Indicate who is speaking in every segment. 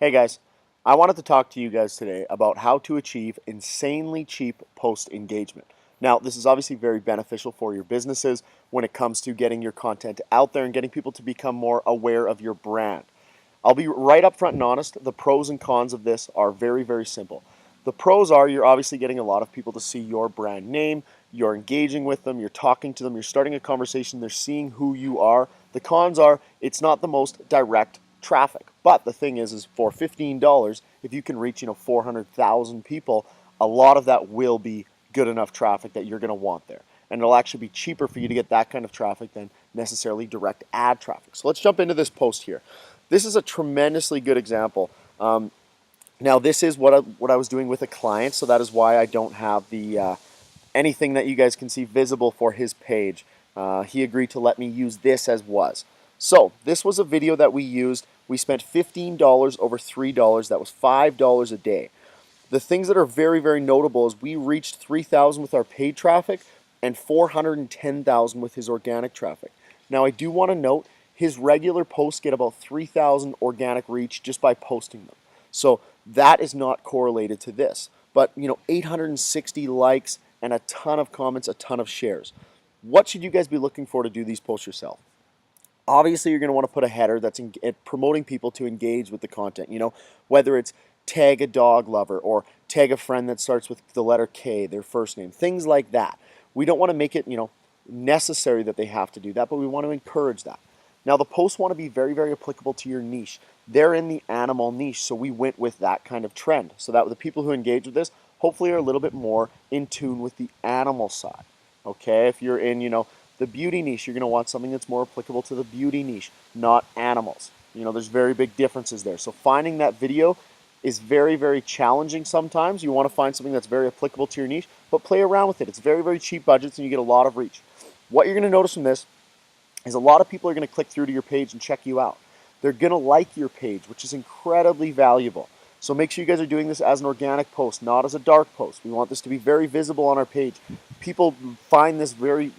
Speaker 1: Hey guys, I wanted to talk to you guys today about how to achieve insanely cheap post engagement. Now, this is obviously very beneficial for your businesses when it comes to getting your content out there and getting people to become more aware of your brand. I'll be right up front and honest, the pros and cons of this are very, very simple. The pros are you're obviously getting a lot of people to see your brand name, you're engaging with them, you're talking to them, you're starting a conversation, they're seeing who you are. The cons are it's not the most direct traffic. But the thing is for $15, if you can reach 400,000 people, a lot of that will be good enough traffic that you're going to want there. And it'll actually be cheaper for you to get that kind of traffic than necessarily direct ad traffic. So let's jump into this post here. This is a tremendously good example. Now this is what I was doing with a client, so that is why I don't have the anything that you guys can see visible for his page. He agreed to let me use this as was. So this was a video that we used. We spent $15 over $3. That was $5 a day. The things that are very, very notable is we reached 3,000 with our paid traffic and 410,000 with his organic traffic. Now I do want to note his regular posts get about 3,000 organic reach just by posting them. So that is not correlated to this. But 860 likes and a ton of comments, a ton of shares. What should you guys be looking for to do these posts yourself? Obviously, you're going to want to put a header that's promoting people to engage with the content. Whether it's tag a dog lover or tag a friend that starts with the letter K, their first name, things like that. We don't want to make it, necessary that they have to do that, but we want to encourage that. Now, the posts want to be very, very applicable to your niche. They're in the animal niche, so we went with that kind of trend, so that the people who engage with this hopefully are a little bit more in tune with the animal side. Okay, if you're in, the beauty niche, you're going to want something that's more applicable to the beauty niche, not animals. There's very big differences there. So finding that video is very, very challenging sometimes. You want to find something that's very applicable to your niche, but play around with it. It's very, very cheap budgets and you get a lot of reach. What you're going to notice from this is a lot of people are going to click through to your page and check you out. They're going to like your page, which is incredibly valuable. So make sure you guys are doing this as an organic post, not as a dark post. We want this to be very visible on our page. People find this very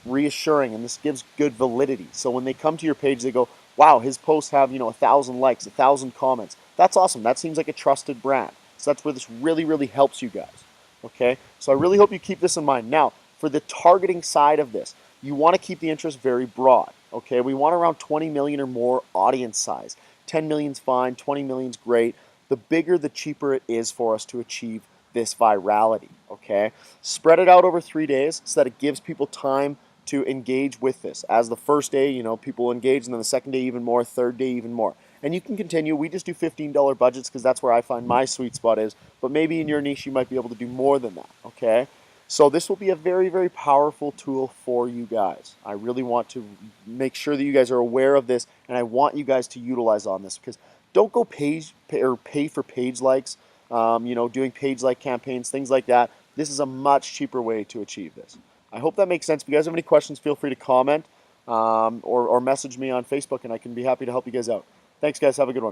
Speaker 1: reassuring, and this gives good validity. So when they come to your page, they go, wow, his posts have 1,000 likes, 1,000 comments. That's awesome. That seems like a trusted brand. So that's where this really, really helps you guys. Okay, so I really hope you keep this in mind. Now, for the targeting side of this, you want to keep the interest very broad. Okay, we want around 20 million or more audience size. 10 million's fine, 20 million's great. The bigger, the cheaper it is for us to achieve this virality. Okay, spread it out over 3 days so that it gives people time to engage with this. As the first day, people engage, and then the second day even more, third day even more. And you can continue. We just do $15 budgets because that's where I find my sweet spot is. But maybe in your niche, you might be able to do more than that. Okay. So this will be a very, very powerful tool for you guys. I really want to make sure that you guys are aware of this, and I want you guys to utilize on this because don't go pay for page likes, doing page like campaigns, things like that. This is a much cheaper way to achieve this. I hope that makes sense. If you guys have any questions, feel free to comment or message me on Facebook, and I can be happy to help you guys out. Thanks, guys. Have a good one.